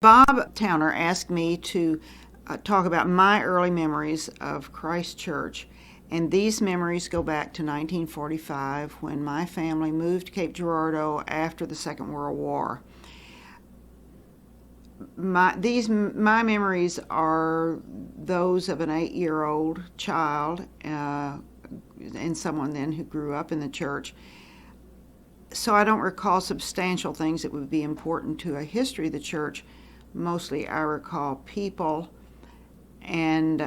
Bob Towner asked me to talk about my early memories of Christ Church, and these memories go back to 1945 when my family moved to Cape Girardeau after the Second World War. My memories are those of an 8-year-old child and someone then who grew up in the church. So I don't recall substantial things that would be important to a history of the church. Mostly I recall people, and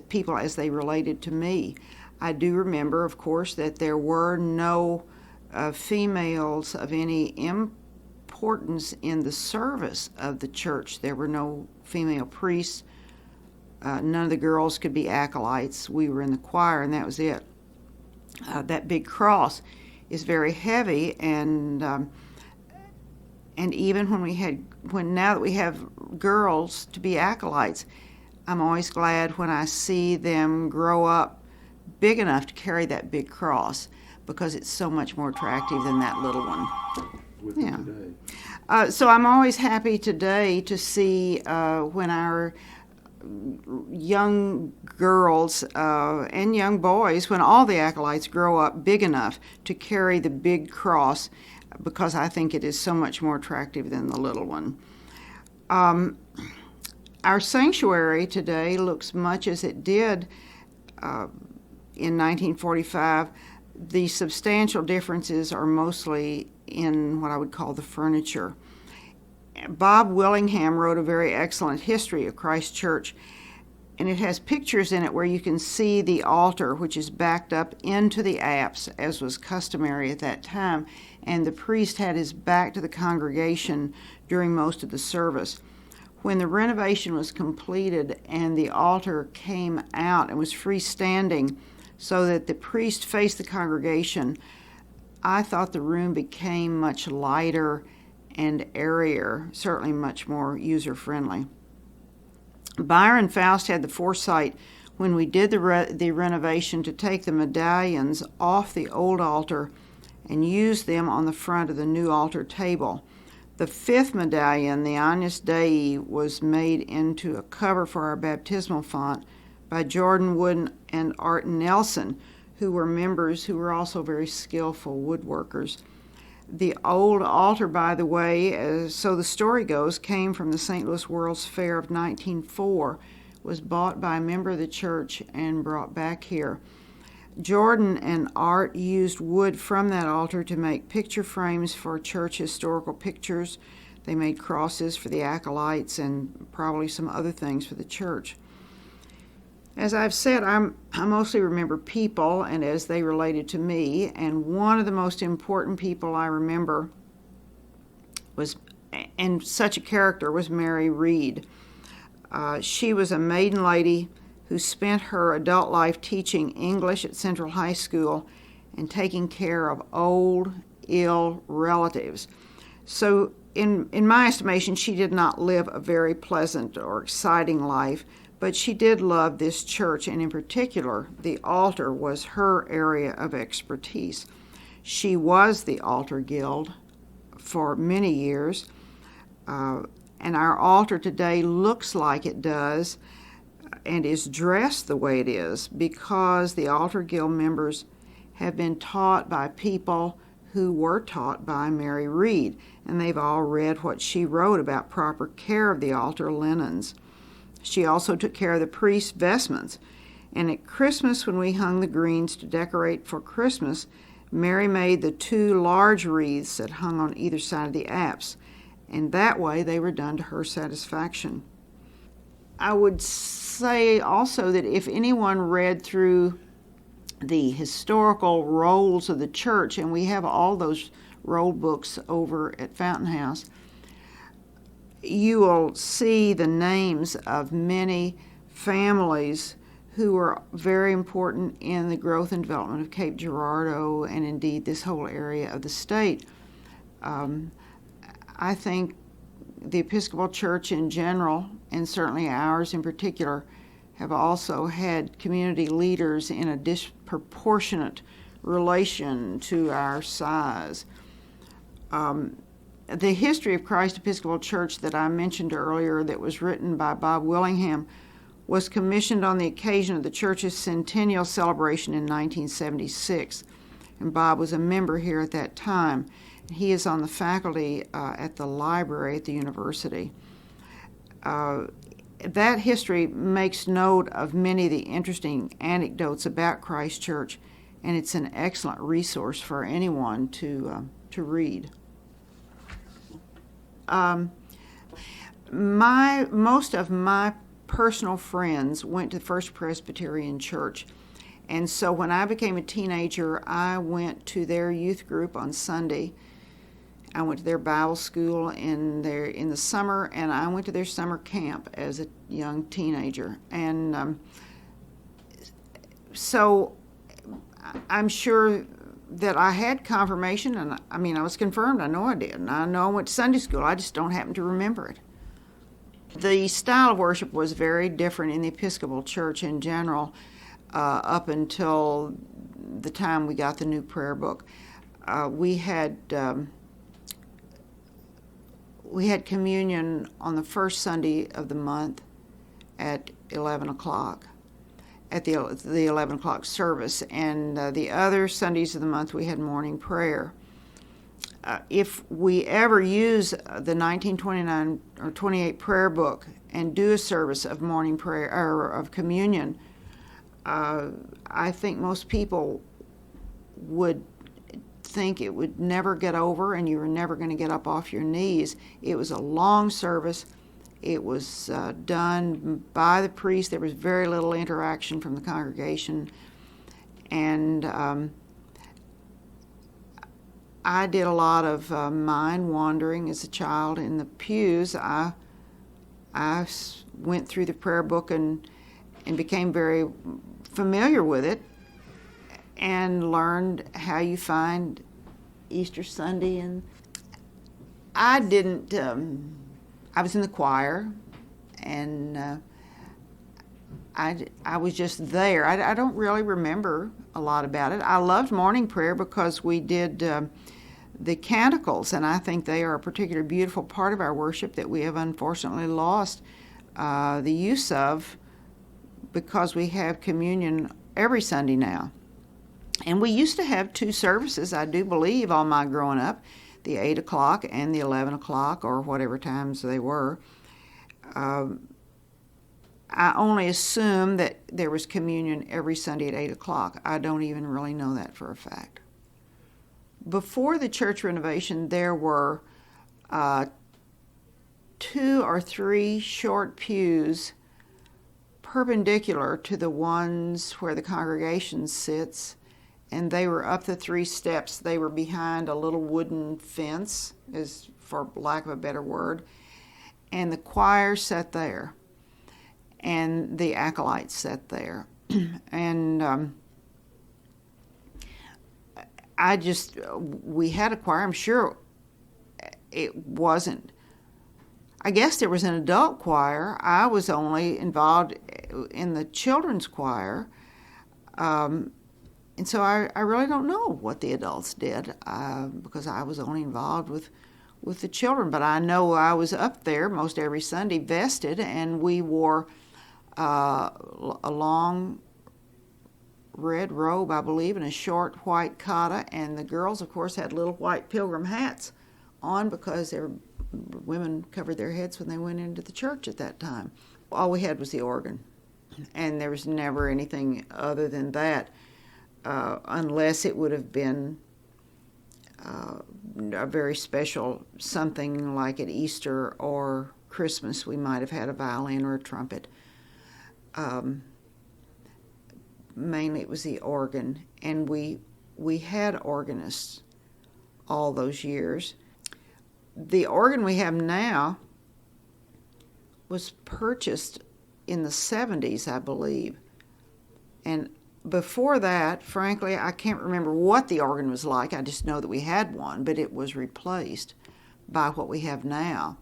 people as they related to me. I do remember, of course, that there were no females of any importance in the service of the church. There were no female priests. None of the girls could be acolytes. We were in the choir, and that was it. That big cross is very heavy, and even now that we have girls to be acolytes, I'm always glad when I see them grow up big enough to carry that big cross, because it's so much more attractive than that little one. Today. So I'm always happy today to see when our young girls and young boys, when all the acolytes grow up big enough to carry the big cross, because I think it is so much more attractive than the little one. Our sanctuary today looks much as it did in 1945. The substantial differences are mostly in what I would call the furniture. Bob Willingham wrote a very excellent history of Christ Church, and it has pictures in it where you can see the altar, which is backed up into the apse, as was customary at that time, and the priest had his back to the congregation during most of the service. When the renovation was completed and the altar came out and was freestanding so that the priest faced the congregation, I thought the room became much lighter and airier, certainly much more user-friendly. Byron Faust had the foresight when we did the renovation to take the medallions off the old altar and use them on the front of the new altar table. The fifth medallion, the Agnus Dei, was made into a cover for our baptismal font by Jordan Wood and Art Nelson, who were members who were also very skillful woodworkers. The old altar, by the way, so the story goes, came from the St. Louis World's Fair of 1904, was bought by a member of the church and brought back here. Jordan and Art used wood from that altar to make picture frames for church historical pictures. They made crosses for the acolytes and probably some other things for the church. As I've said, I mostly remember people and as they related to me, and one of the most important people I remember and such a character was Mary Reed. She was a maiden lady who spent her adult life teaching English at Central High School and taking care of old, ill relatives. So in my estimation, she did not live a very pleasant or exciting life, but she did love this church, and in particular, the altar was her area of expertise. She was the altar guild for many years, and our altar today looks like it does and is dressed the way it is because the altar guild members have been taught by people who were taught by Mary Reed, and they've all read what she wrote about proper care of the altar linens. She also took care of the priest's vestments, and at Christmas, when we hung the greens to decorate for Christmas, Mary made the 2 large wreaths that hung on either side of the apse, and that way they were done to her satisfaction. I would say also that if anyone read through the historical rolls of the church, and we have all those roll books over at Fountain House, you will see the names of many families who were very important in the growth and development of Cape Girardeau and indeed this whole area of the state. I think the Episcopal Church in general, and certainly ours in particular, have also had community leaders in a disproportionate relation to our size. The history of Christ Episcopal Church that I mentioned earlier, that was written by Bob Willingham, was commissioned on the occasion of the church's centennial celebration in 1976. And Bob was a member here at that time. He is on the faculty at the library at the university. That history makes note of many of the interesting anecdotes about Christ Church, and it's an excellent resource for anyone to read. Most of my personal friends went to First Presbyterian Church, and so when I became a teenager, I went to their youth group on Sunday. I went to their Bible school in the summer, and I went to their summer camp as a young teenager. And so I'm sure that I had confirmation, and I was confirmed. I know I did. And I know I went to Sunday school. I just don't happen to remember it. The style of worship was very different in the Episcopal Church in general up until the time we got the new prayer book. We had communion on the first Sunday of the month at 11 o'clock, at the 11 o'clock service, and the other Sundays of the month we had morning prayer. If we ever use the 1929 or 28 prayer book and do a service of morning prayer or of communion, I think most people would think it would never get over and you were never going to get up off your knees. It was a long service. It was done by the priest. There was very little interaction from the congregation. And I did a lot of mind wandering as a child in the pews. I went through the prayer book and became very familiar with it, and learned how you find Easter Sunday. And I didn't, I was in the choir, and I was just there. I don't really remember a lot about it. I loved morning prayer because we did the canticles, and I think they are a particularly beautiful part of our worship that we have unfortunately lost the use of, because we have communion every Sunday now. And we used to have two services, I do believe, all my growing up, the 8 o'clock and the 11 o'clock, or whatever times they were. I only assume that there was communion every Sunday at 8 o'clock. I don't even really know that for a fact. Before the church renovation, there were 2 or 3 short pews perpendicular to the ones where the congregation sits, and they were up the 3 steps. They were behind a little wooden fence, is for lack of a better word, and the choir sat there, and the acolytes sat there. And we had a choir. I'm sure it wasn't, I guess there was an adult choir. I was only involved in the children's choir. And so I really don't know what the adults did because I was only involved with the children. But I know I was up there most every Sunday vested, and we wore a long red robe, I believe, and a short white cotta. And the girls, of course, had little white pilgrim hats on because women covered their heads when they went into the church at that time. All we had was the organ, and there was never anything other than that. Unless it would have been a very special something like at Easter or Christmas, we might have had a violin or a trumpet. Mainly it was the organ, and we had organists all those years. The organ we have now was purchased in the 70s, I believe, and before that, frankly, I can't remember what the organ was like. I just know that we had one, but it was replaced by what we have now.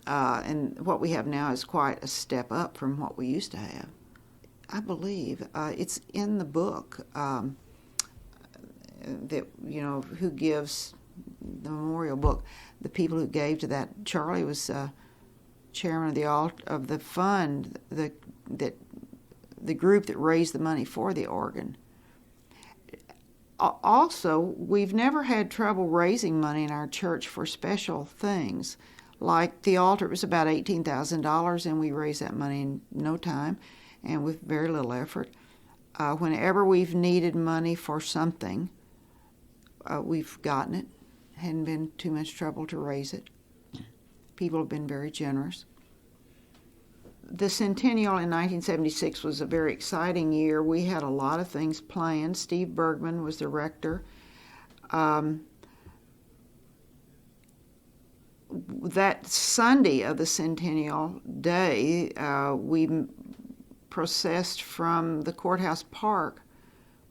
And what we have now is quite a step up from what we used to have. I believe it's in the book that, who gives the memorial book, the people who gave to that. Charlie was chairman of the fund, the group that raised the money for the organ. Also, we've never had trouble raising money in our church for special things. Like the altar, it was about $18,000, and we raised that money in no time and with very little effort. Whenever we've needed money for something, we've gotten it. Hadn't been too much trouble to raise it. People have been very generous. The centennial in 1976 was a very exciting year. We had a lot of things planned. Steve Bergman was the rector. That Sunday of the centennial day, we processed from the courthouse park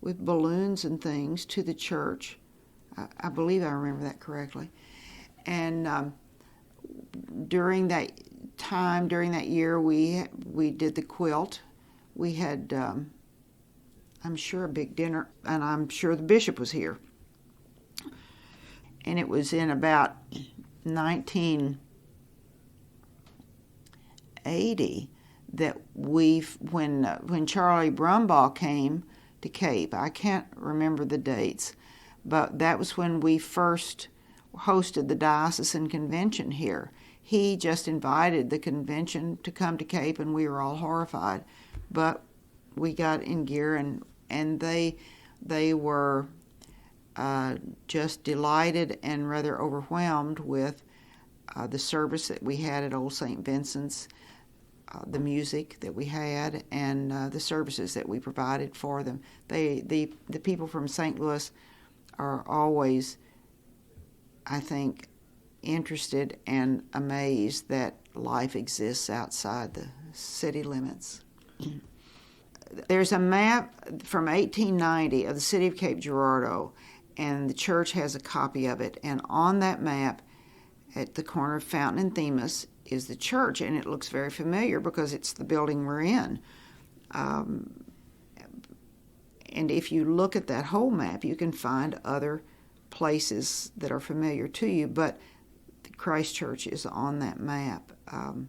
with balloons and things to the church. I believe I remember that correctly. And during that year, we did the quilt. We had, I'm sure, a big dinner, and I'm sure the bishop was here. And it was in about 1980 that when Charlie Brumbaugh came to Cape, I can't remember the dates, but that was when we first hosted the diocesan convention here. He just invited the convention to come to Cape, and we were all horrified. But we got in gear, and they were just delighted and rather overwhelmed with the service that we had at Old St. Vincent's, the music that we had, and the services that we provided for them. The people from St. Louis are always, I think, interested and amazed that life exists outside the city limits. There's a map from 1890 of the city of Cape Girardeau, and the church has a copy of it. And on that map, at the corner of Fountain and Themis, is the church, and it looks very familiar because it's the building we're in. And if you look at that whole map, you can find other places that are familiar to you, but the Christ Church is on that map, and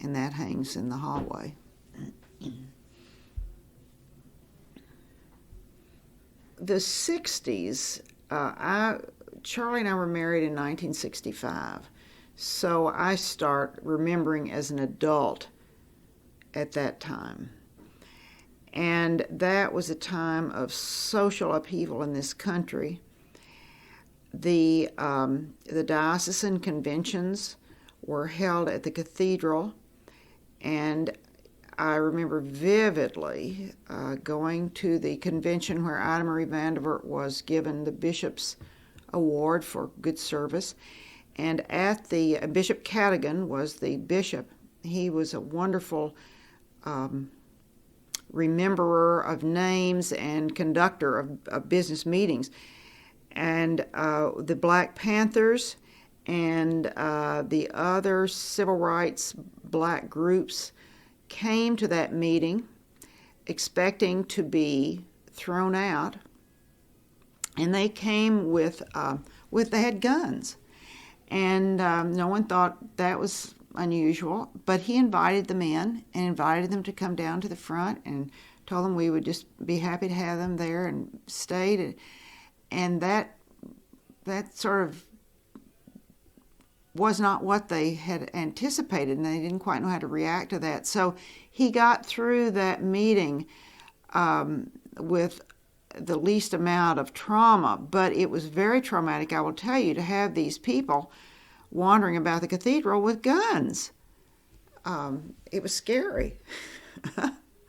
that hangs in the hallway. The 60s, Charlie and I were married in 1965, so I start remembering as an adult at that time. And that was a time of social upheaval in this country. The diocesan conventions were held at the cathedral, and I remember vividly going to the convention where Ida Marie Vanderbilt was given the bishop's award for good service. And at the Bishop Cadogan was the bishop. He was a wonderful rememberer of names and conductor of business meetings. And the Black Panthers and the other civil rights black groups came to that meeting expecting to be thrown out, and they came with they had guns, and no one thought that was unusual, but he invited them in and invited them to come down to the front and told them we would just be happy to have them there, and stayed, and that sort of was not what they had anticipated, and they didn't quite know how to react to that. So he got through that meeting with the least amount of trauma, but it was very traumatic, I will tell you, to have these people wandering about the cathedral with guns. It was scary.